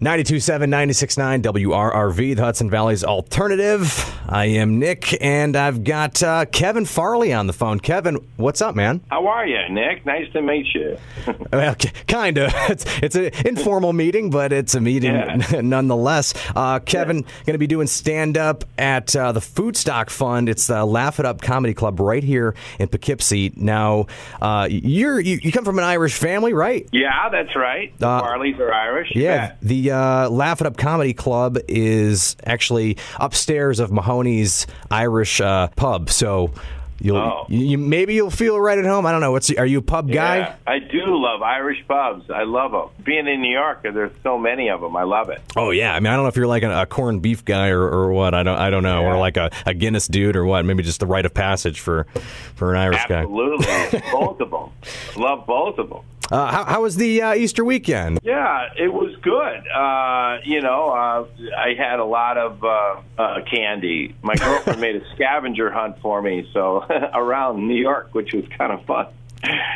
92.7, 96.9 WRRV, the Hudson Valley's alternative. I am Nick, and I've got Kevin Farley on the phone. Kevin, what's up, man? How are you, Nick? Nice to meet you. Well, kind of. It's an informal meeting, but it's a meeting nonetheless. Kevin, going to be doing stand-up at the Food Stock Fund. It's the Laugh It Up Comedy Club right here in Poughkeepsie. Now, you come from an Irish family, right? Yeah, that's right. The Farleys are Irish. Yeah, the Laugh It Up Comedy Club is actually upstairs of Mahoney's Irish pub, so maybe you'll feel right at home. I don't know. Are you a pub guy? Yeah, I do love Irish pubs. I love them. Being in New York, there's so many of them. I love it. Oh yeah, I mean, I don't know if you're like a corned beef guy or what. I don't know, or like a Guinness dude or what. Maybe just the rite of passage for an Irish guy. Absolutely, both of them. Love both of them. How was the Easter weekend? Yeah, it was good. I had a lot of candy. My girlfriend made a scavenger hunt for me, so around New York, which was kind of fun.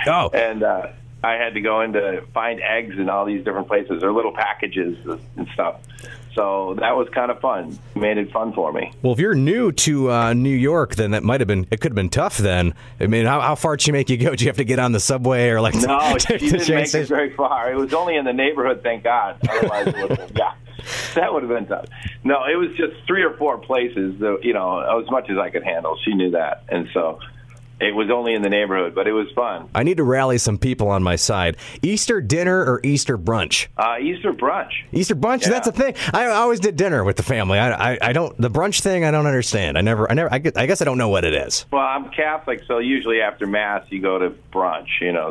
Oh. And I had to go in to find eggs in all these different places, or little packages and stuff. So that was kind of fun. Made it fun for me. Well, if you're new to New York, then it could have been tough then. I mean, how far did she make you go? Did you have to get on the subway or like? No, she didn't make it very far. It was only in the neighborhood, thank God. Otherwise, it would have been, that would have been tough. No, it was just 3 or 4 places, as much as I could handle. She knew that. And so it was only in the neighborhood, but it was fun. I need to rally some people on my side. Easter dinner or Easter brunch? Easter brunch. Easter brunch? Yeah. That's a thing. I always did dinner with the family. I don't, the brunch thing, I don't understand. I guess I don't know what it is. Well, I'm Catholic, so usually after Mass you go to brunch,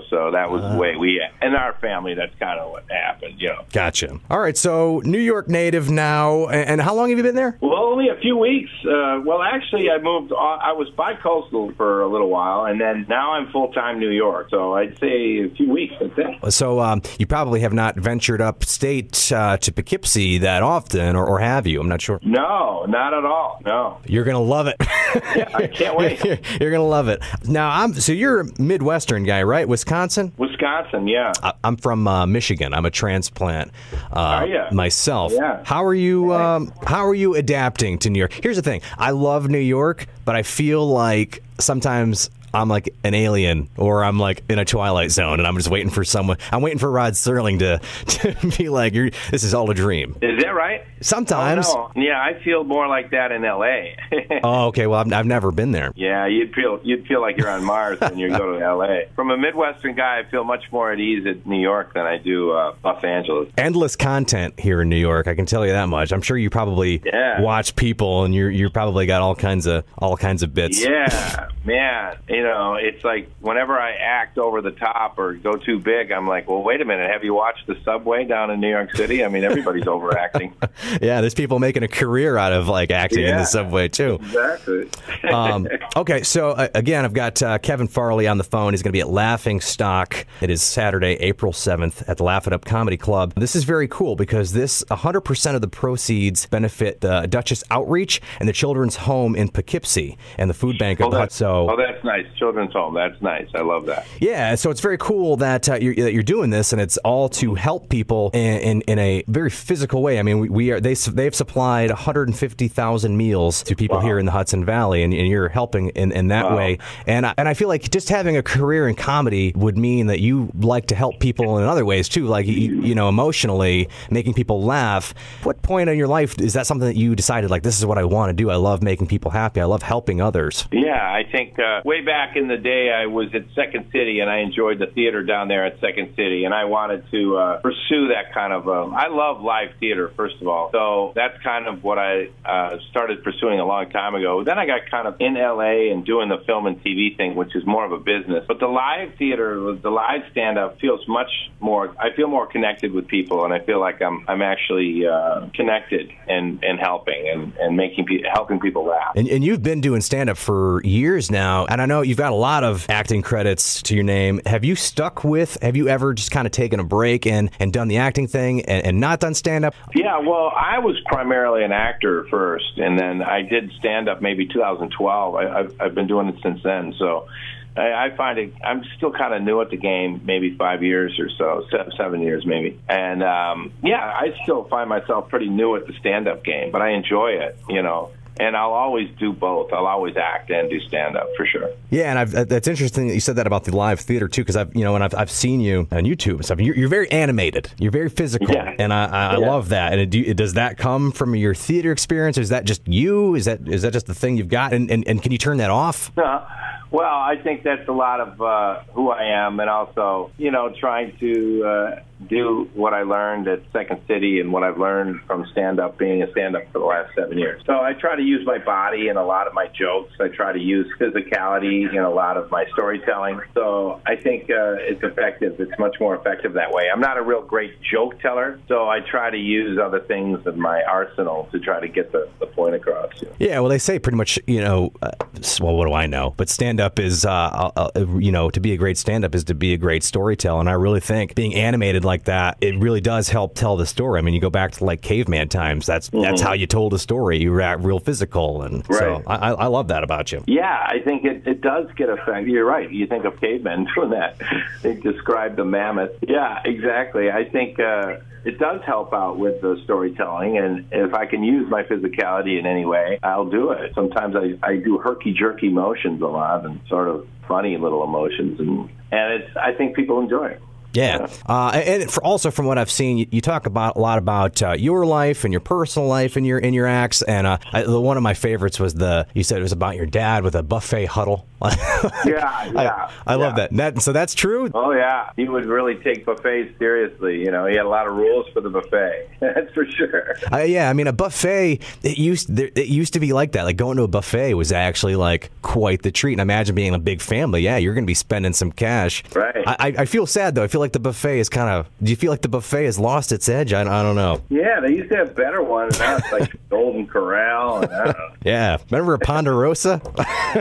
so that was the way in our family, that's kind of what happened, Gotcha. All right, so New York native now, and how long have you been there? Well, only a few weeks. Actually, I moved, I was bi-coastal for a little while, and then now I'm full-time New York, so I'd say a few weeks, that's it. So you probably have not ventured upstate to Poughkeepsie that often, or have you? I'm not sure. No, not at all, no. You're going to love it. Yeah, I can't wait. You're going to love it. Now, so you're a Midwestern guy, right? Wisconsin? Wisconsin, yeah. I'm from Michigan. I'm a transplant myself. Yeah. How are you adapting to New York? Here's the thing. I love New York, but I feel like sometimes I'm like an alien, or I'm like in a Twilight Zone, and I'm just waiting for someone. I'm waiting for Rod Serling to be like, "This is all a dream." Is that right? Sometimes. Oh, no. Yeah, I feel more like that in L.A. Oh, okay. Well, I've never been there. Yeah, you'd feel like you're on Mars when you go to L.A. From a Midwestern guy, I feel much more at ease at New York than I do Los Angeles. Endless content here in New York. I can tell you that much. I'm sure you probably watch people, and you're probably got all kinds of bits. Yeah, man. It's like whenever I act over the top or go too big, I'm like, well, wait a minute. Have you watched the subway down in New York City? I mean, everybody's overacting. Yeah, there's people making a career out of like acting in the subway too. Exactly. Okay, so again, I've got Kevin Farley on the phone. He's going to be at Laughing Stock. It is Saturday, April 7th at the Laugh It Up Comedy Club. This is very cool because 100% of the proceeds benefit the Duchess Outreach and the Children's Home in Poughkeepsie and the food bank of the Hudson. Oh, that's nice. Children's Home. That's nice. I love that. Yeah, so it's very cool that you're doing this, and it's all to help people in a very physical way. I mean, they've supplied 150,000 meals to people here in the Hudson Valley, and you're helping in that way. And I feel like just having a career in comedy would mean that you like to help people in other ways too, like emotionally making people laugh. What point in your life is that something that you decided like this is what I want to do? I love making people happy. I love helping others. Yeah, I think way back in the day, I was at Second City, and I enjoyed the theater down there at Second City, and I wanted to pursue that kind of. I love live theater, first of all, so that's kind of what I started pursuing a long time ago. Then I got kind of in L.A. and doing the film and TV thing, which is more of a business. But the live theater, the live stand-up, feels much more. I feel more connected with people, and I feel like I'm actually connected and helping and helping people laugh. And you've been doing stand-up for years now, and I know you've got a lot of acting credits to your name. Have you ever just kind of taken a break and done the acting thing and not done stand-up? Yeah, well, I was primarily an actor first, and then I did stand-up maybe 2012. I've been doing it since then, so I find it. I'm still kind of new at the game, maybe 5 years or so, 7 years maybe. And yeah, I still find myself pretty new at the stand-up game, but I enjoy it, you know. And I'll always do both. I'll always act and do stand-up for sure. Yeah, and that's interesting that you said that about the live theater too, because I've seen you on YouTube and stuff. You're very animated. You're very physical, yeah. And I love that. And does that come from your theater experience? Or is that just you? Is that just the thing you've got? And can you turn that off? Well, I think that's a lot of who I am, and also, you know, trying to do what I learned at Second City and what I've learned from stand-up, being a stand-up for the last 7 years. So I try to use my body in a lot of my jokes. I try to use physicality in a lot of my storytelling. So I think it's effective. It's much more effective that way. I'm not a real great joke teller, so I try to use other things in my arsenal to try to get the point across. Yeah, well, they say pretty much, you know, well, what do I know? But stand-up is, you know, to be a great stand-up is to be a great storyteller. And I really think being animated like that, it really does help tell the story. I mean, you go back to like caveman times. That's how you told a story. You were real physical, and right. So I love that about you. Yeah, I think it does get effect. You're right. You think of cavemen doing that. They describe the mammoth. Yeah, exactly. I think it does help out with the storytelling, and if I can use my physicality in any way, I'll do it. Sometimes I do herky-jerky motions a lot and sort of funny little emotions, and I think people enjoy it. Yeah, and also from what I've seen, you talk about a lot about your life and your personal life in your acts. And one of my favorites was you said it was about your dad with a buffet huddle. Yeah. I love that. So that's true? Oh, yeah. He would really take buffets seriously. You know, he had a lot of rules for the buffet. That's for sure. Yeah, I mean, a buffet, it used to be like that. Like going to a buffet was actually like quite the treat. And imagine being a big family. Yeah, you're going to be spending some cash. Right. I feel sad, though. I feel like the buffet is do you feel like the buffet has lost its edge? I don't know. Yeah, they used to have better ones. Now it's like Golden Corral. And I don't know. Yeah. Remember a Ponderosa?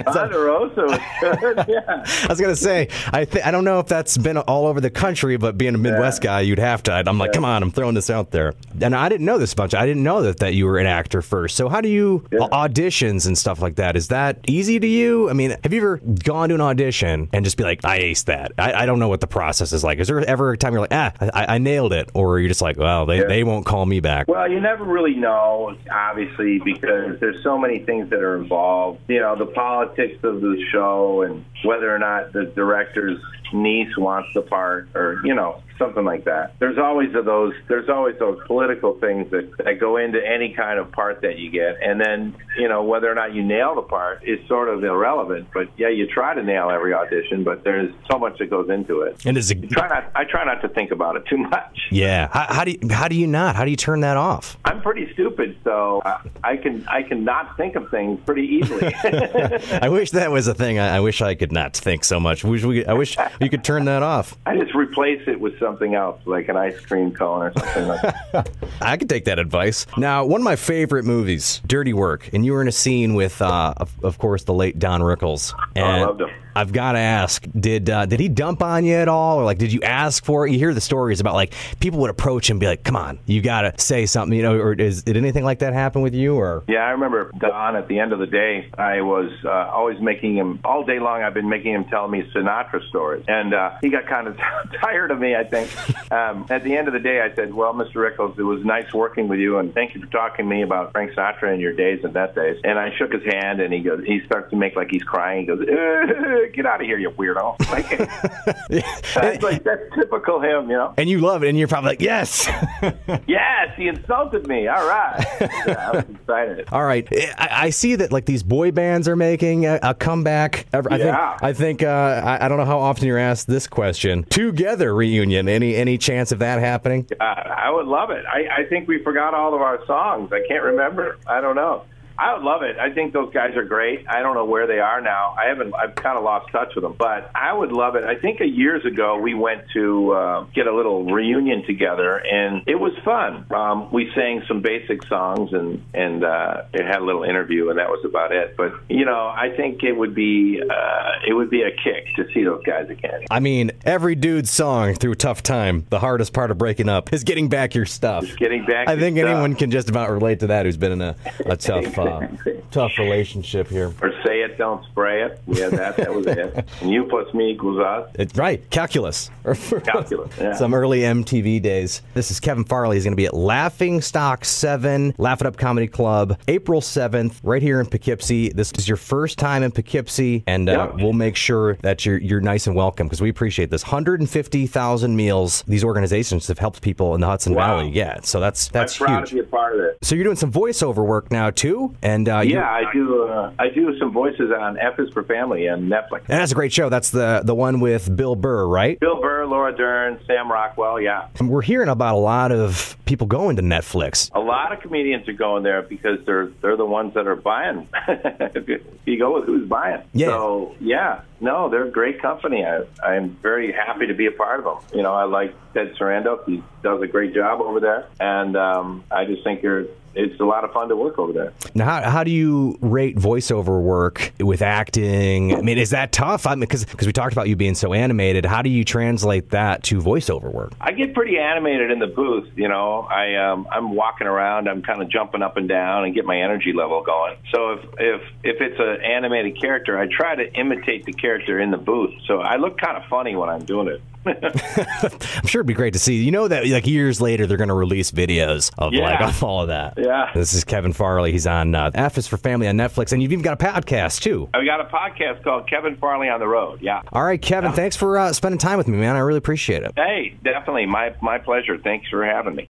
Ponderosa was good, yeah. I was going to say, I don't know if that's been all over the country, but being a Midwest guy, you'd have to. I'm like, come on, I'm throwing this out there. And I didn't know this bunch. I didn't know that you were an actor first. So how do you auditions and stuff like that? Is that easy to you? I mean, have you ever gone to an audition and just be like, I aced that? I don't know what the process is like. Is there ever a time you're like, I nailed it? Or you're just like, well, they won't call me back? Well, you never really know, obviously, because there's so many things that are involved. You know, the politics of the show and whether or not the director's niece wants the part, or, you know, something like that. There's always those political things that go into any kind of part that you get. And then, you know, whether or not you nail the part is sort of irrelevant. But yeah, you try to nail every audition, but there's so much that goes into it. And I try not to think about it too much. Yeah. How do you not? How do you turn that off? I'm pretty stupid, so I can not think of things pretty easily. I wish that was a thing. I wish I could not think so much. I wish you could turn that off. I just replace it with something else, like an ice cream cone or something like that. I could take that advice. Now, one of my favorite movies, Dirty Work, and you were in a scene with, of course, the late Don Rickles. And I loved him. I've got to ask, did he dump on you at all? Or, like, did you ask for it? You hear the stories about, like, people would approach him and be like, come on, you got to say something, you know, or did anything like that happen with you? Or Yeah, I remember Don, at the end of the day, I was always making him, all day long, I've been making him tell me Sinatra stories. And he got kind of tired of me, I think. At the end of the day, I said, well, Mr. Rickles, it was nice working with you, and thank you for talking to me about Frank Sinatra and your days and that days. And I shook his hand, and he starts to make like he's crying. He goes, get out of here, you weirdo. That's typical him, you know. And you love it, and you're probably like, yes. Yes, he insulted me. All right. Yeah, I was excited. All right. I see that, like, these boy bands are making a comeback. I think I don't know how often you're asked this question. Together reunion. Any chance of that happening? I would love it. I think we forgot all of our songs. I can't remember. I don't know. I would love it. I think those guys are great. I don't know where they are now. I've kind of lost touch with them, but I would love it. I think years ago we went to get a little reunion together, and it was fun. We sang some basic songs, and it had a little interview, and that was about it. But you know, I think it would be a kick to see those guys again. I mean, every dude's song through a tough time, the hardest part of breaking up is getting back your stuff. Just getting back. I think your anyone stuff. can just about relate to that who's been in a tough. Tough relationship here. Or say it it, don't spray it. We had that. That was it. And U plus me equals us. Right. Calculus. Calculus, yeah. Some early MTV days. This is Kevin Farley. He's going to be at Laughing Stock 7, Laugh It Up Comedy Club, April 7th, right here in Poughkeepsie. This is your first time in Poughkeepsie, and we'll make sure that you're nice and welcome, because we appreciate this. 150,000 meals these organizations have helped people in the Hudson Valley. Yeah, so that's I'm huge. proud to be a part of it. So you're doing some voiceover work now too, and I do some voices on F is for Family and Netflix. And that's a great show. That's the one with Bill Burr, right? Bill Burr, Laura Dern, Sam Rockwell. Yeah. And we're hearing about a lot of people going to Netflix. A lot of comedians are going there because they're the ones that are buying. If you go with who's buying. Yeah. So, no, they're a great company. I'm very happy to be a part of them. You know, I like Ted Sarandon. He does a great job over there. And I just think it's a lot of fun to work over there. Now, how do you rate voiceover work with acting? I mean, is that tough? I mean, because we talked about you being so animated. How do you translate that to voiceover work? I get pretty animated in the booth. You know, I'm walking around. I'm kind of jumping up and down and get my energy level going. So if it's an animated character, I try to imitate the character in the booth. So I look kind of funny when I'm doing it. I'm sure it'd be great to see. You know that like years later they're going to release videos of all of that. Yeah. This is Kevin Farley. He's on F is for Family on Netflix, and you've even got a podcast too. I've got a podcast called Kevin Farley on the Road. Yeah. All right, Kevin. Thanks for spending time with me, man. I really appreciate it. Hey, definitely my pleasure. Thanks for having me.